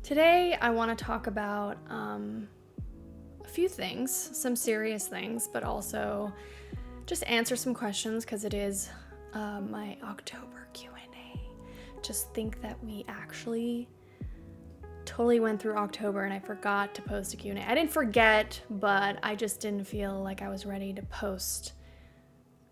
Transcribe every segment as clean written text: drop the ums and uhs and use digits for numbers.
Today, I want to talk about a few things, some serious things, but also just answer some questions because it is my October Q&A. Just think that we actually totally went through October and I forgot to post a Q&A. I didn't forget, but I just didn't feel like I was ready to post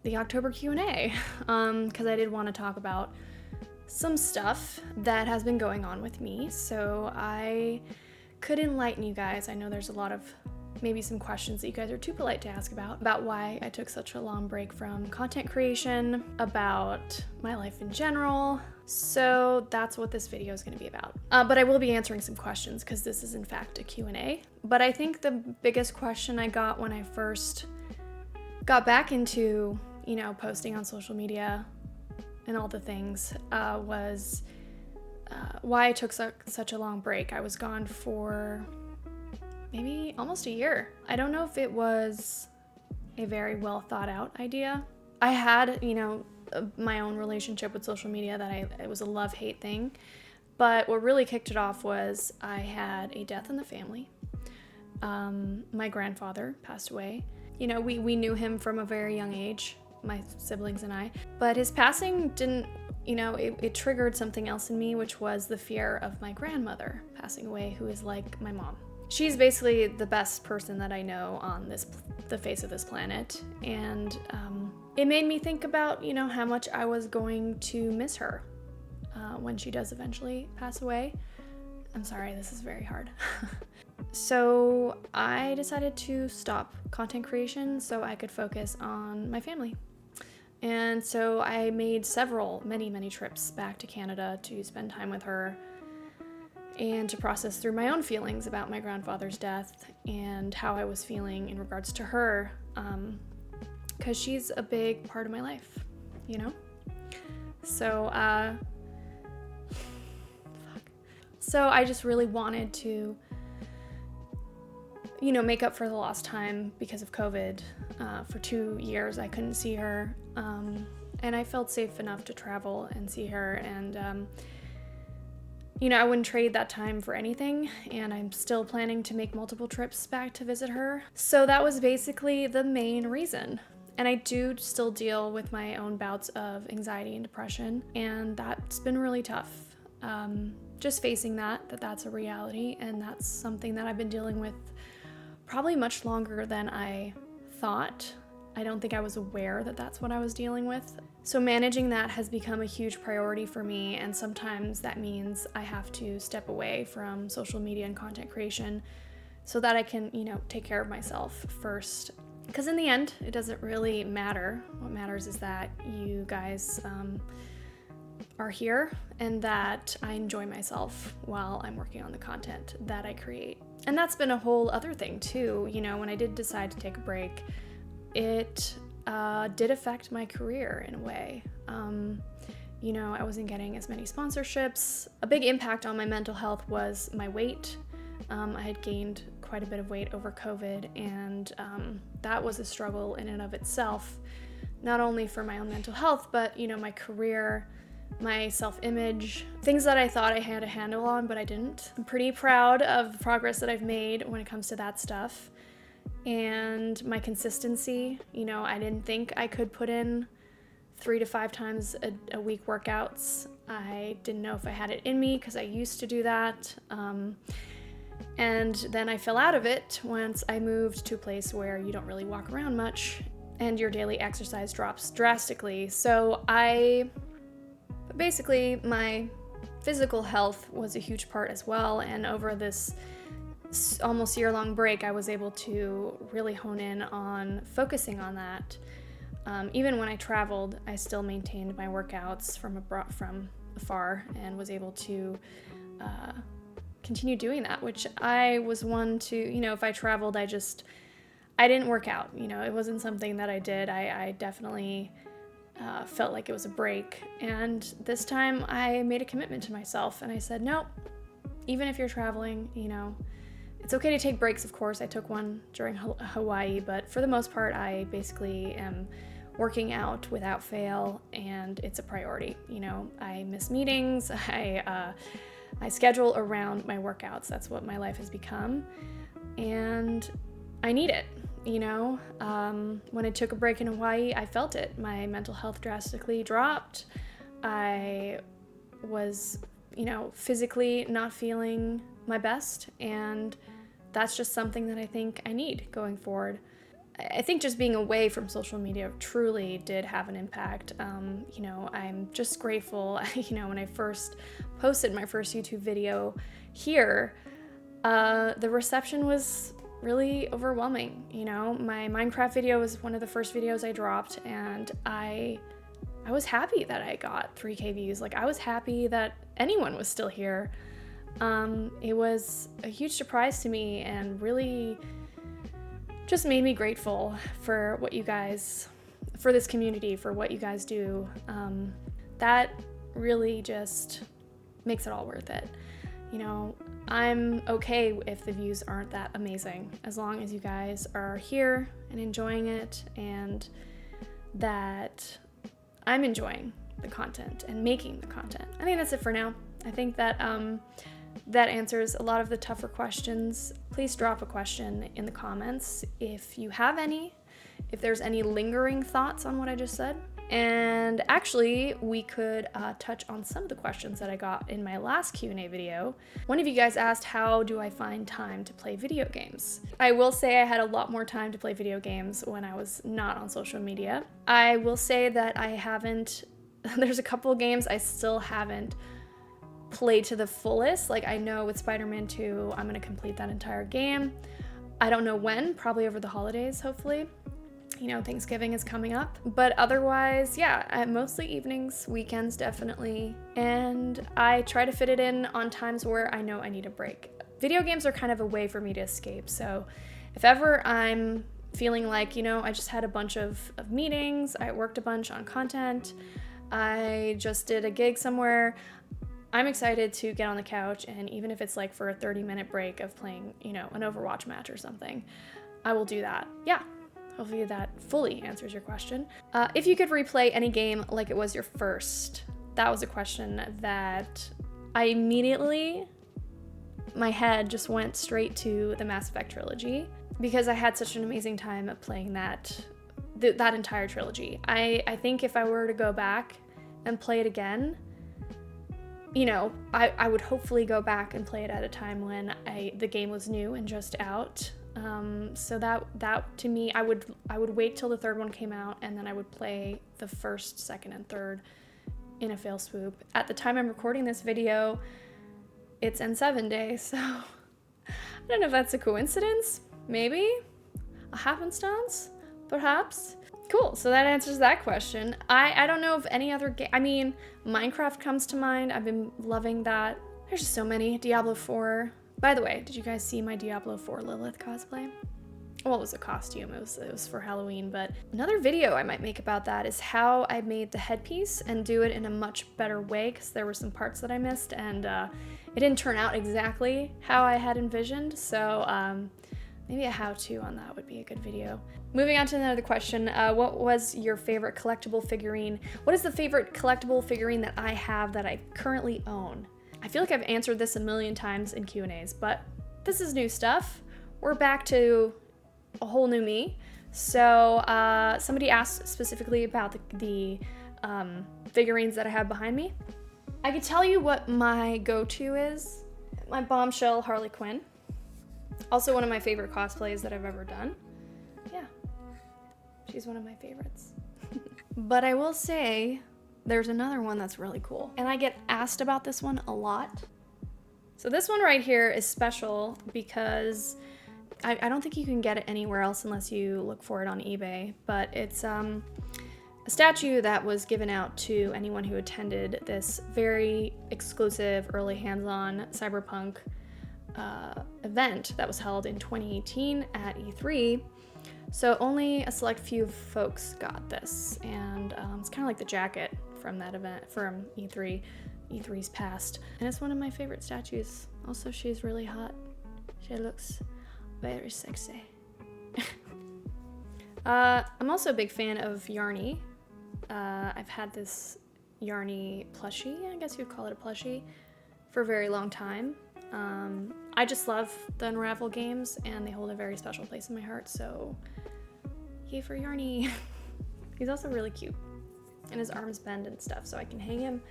the October Q&A because I did want to talk about some stuff that has been going on with me, so I could enlighten you guys. I know there's a lot of maybe some questions that you guys are too polite to ask about why I took such a long break from content creation, about my life in general. So that's what this video is going to be about. But I will be answering some questions because this is in fact a Q&A. But I think the biggest question I got when I first got back into, posting on social media and all the things was why I took such a long break. I was gone for maybe almost a year. I don't know if it was a very well thought out idea. I had, my own relationship with social media that it was a love-hate thing. But what really kicked it off was I had a death in the family. My grandfather passed away. We knew him from a very young age, my siblings and I, but his passing didn't, it triggered something else in me, which was the fear of my grandmother passing away, who is like my mom. She's basically the best person that I know on the face of this planet, and it made me think about, how much I was going to miss her when she does eventually pass away. I'm sorry, this is very hard. So I decided to stop content creation so I could focus on my family. And so I made many trips back to Canada to spend time with her and to process through my own feelings about my grandfather's death and how I was feeling in regards to her, because she's a big part of my life, So, So I just really wanted to, make up for the lost time because of COVID. For 2 years, I couldn't see her, and I felt safe enough to travel and see her, and, I wouldn't trade that time for anything, and I'm still planning to make multiple trips back to visit her. So that was basically the main reason. And I do still deal with my own bouts of anxiety and depression, and that's been really tough. Just facing that's a reality, and that's something that I've been dealing with probably much longer than I thought. I don't think I was aware that that's what I was dealing with. So managing that has become a huge priority for me, and sometimes that means I have to step away from social media and content creation so that I can, take care of myself first. Because in the end, it doesn't really matter. What matters is that you guys are here and that I enjoy myself while I'm working on the content that I create. And that's been a whole other thing too. When I did decide to take a break, it did affect my career in a way. I wasn't getting as many sponsorships. A big impact on my mental health was my weight. I had gained quite a bit of weight over COVID, and that was a struggle in and of itself, not only for my own mental health, but, my career, my self-image, things that I thought I had a handle on, but I didn't. I'm pretty proud of the progress that I've made when it comes to that stuff. And my consistency, I didn't think I could put in 3 to 5 times a week workouts. I didn't know if I had it in me because I used to do that. And then I fell out of it once I moved to a place where you don't really walk around much and your daily exercise drops drastically. So basically my physical health was a huge part as well. And over this almost year-long break, I was able to really hone in on focusing on that. Even when I traveled, I still maintained my workouts from afar and was able to continue doing that, which I was one to, if I traveled, I didn't work out. It wasn't something that I did. I definitely felt like it was a break. And this time I made a commitment to myself and I said, no, even if you're traveling, it's okay to take breaks, of course. I took one during Hawaii, but for the most part, I basically am working out without fail, and it's a priority. I miss meetings. I schedule around my workouts. That's what my life has become. And I need it, you know? When I took a break in Hawaii, I felt it. My mental health drastically dropped. I was, you know, physically not feeling my best, and that's just something that I think I need going forward. I think just being away from social media truly did have an impact. You know, I'm just grateful, you know, when I first posted my first YouTube video here, the reception was really overwhelming. You know, my Minecraft video was one of the first videos I dropped, and I was happy that I got 3K views. Like, I was happy that anyone was still here. It was a huge surprise to me and really just made me grateful for what you guys, for this community, for what you guys do. That really just makes it all worth it. You know, I'm okay if the views aren't that amazing, as long as you guys are here and enjoying it, and that I'm enjoying the content and making the content. I think that's it for now. I think that that answers a lot of the tougher questions. Please drop a question in the comments if you have any, if there's any lingering thoughts on what I just said. And actually, we could touch on some of the questions that I got in my last Q&A video. One of you guys asked, how do I find time to play video games? I will say I had a lot more time to play video games when I was not on social media. I will say that I haven't, there's a couple of games I still haven't played to the fullest. Like, I know with Spider-Man 2, I'm gonna complete that entire game. I don't know when, probably over the holidays, hopefully. You know, Thanksgiving is coming up. But otherwise, yeah, mostly evenings, weekends definitely. And I try to fit it in on times where I know I need a break. Video games are kind of a way for me to escape. So if ever I'm feeling like, you know, I just had a bunch of meetings, I worked a bunch on content, I just did a gig somewhere, I'm excited to get on the couch, and even if it's like for a 30-minute break of playing, you know, an Overwatch match or something, I will do that. Yeah, hopefully that fully answers your question. If you could replay any game like it was your first, that was a question that I immediately, my head just went straight to the Mass Effect trilogy, because I had such an amazing time playing that entire trilogy. I think if I were to go back and play it again, you know, I would hopefully go back and play it at a time when the game was new and just out. So that to me, I would wait till the third one came out, and then I would play the first, second, and third in a fail swoop. At the time I'm recording this video, it's N7 day, so I don't know if that's a coincidence, maybe a happenstance, perhaps. Cool, so that answers that question. I don't know if any other game, I mean, Minecraft comes to mind. I've been loving that. There's just so many. Diablo 4. By the way, did you guys see my Diablo 4 Lilith cosplay? Well, it was a costume, it was for Halloween, but another video I might make about that is how I made the headpiece and do it in a much better way, because there were some parts that I missed, and it didn't turn out exactly how I had envisioned, so maybe a how-to on that would be a good video. Moving on to another question, what was your favorite collectible figurine? What is the favorite collectible figurine that I have that I currently own? I feel like I've answered this a million times in Q&As, but this is new stuff. We're back to a whole new me. So somebody asked specifically about the figurines that I have behind me. I can tell you what my go-to is. My Bombshell Harley Quinn. Also one of my favorite cosplays that I've ever done. Yeah, she's one of my favorites. But I will say, there's another one that's really cool, and I get asked about this one a lot. So this one right here is special because I don't think you can get it anywhere else unless you look for it on eBay, but it's a statue that was given out to anyone who attended this very exclusive early hands-on cyberpunk event that was held in 2018 at E3. So only a select few folks got this, and it's kind of like the jacket from that event, from E3's past. And it's one of my favorite statues. Also, she's really hot. She looks very sexy. I'm also a big fan of Yarny. I've had this Yarny plushie, I guess you'd call it a plushie, for a very long time. I just love the Unravel games, and they hold a very special place in my heart, so yay for Yarny. He's also really cute, and his arms bend and stuff, so I can hang him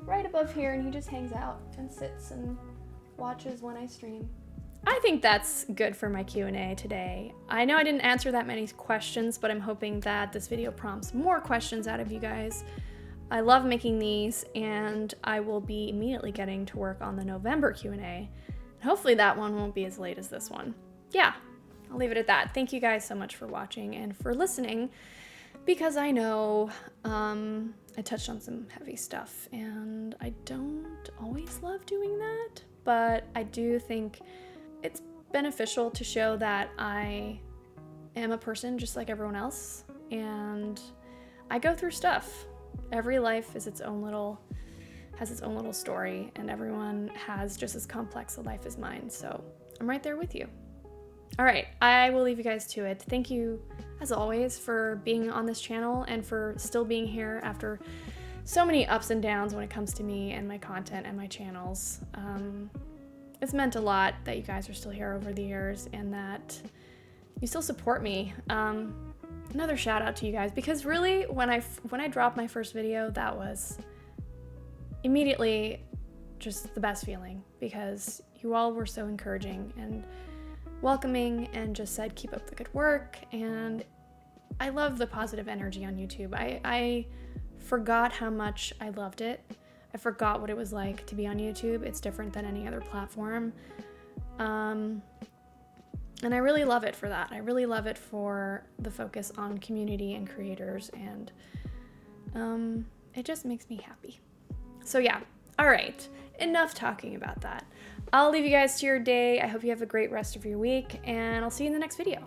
right above here, and he just hangs out and sits and watches when I stream. I think that's good for my Q&A today. I know I didn't answer that many questions, but I'm hoping that this video prompts more questions out of you guys. I love making these, and I will be immediately getting to work on the November Q&A. Hopefully that one won't be as late as this one. Yeah, I'll leave it at that. Thank you guys so much for watching and for listening, because I know I touched on some heavy stuff, and I don't always love doing that, but I do think it's beneficial to show that I am a person just like everyone else, and I go through stuff. Every life is its own little story, and everyone has just as complex a life as mine, so I'm right there with you. All right, I will leave you guys to it. Thank you, as always, for being on this channel and for still being here after so many ups and downs when it comes to me and my content and my channels. It's meant a lot that you guys are still here over the years and that you still support me. Another shout out to you guys, because really when I dropped my first video, that was immediately just the best feeling, because you all were so encouraging and welcoming and just said keep up the good work, and I love the positive energy on YouTube. I forgot how much I loved it. I forgot what it was like to be on YouTube. It's different than any other platform. And I really love it for that. I really love it for the focus on community and creators, and it just makes me happy. So yeah, all right, enough talking about that. I'll leave you guys to your day. I hope you have a great rest of your week, and I'll see you in the next video.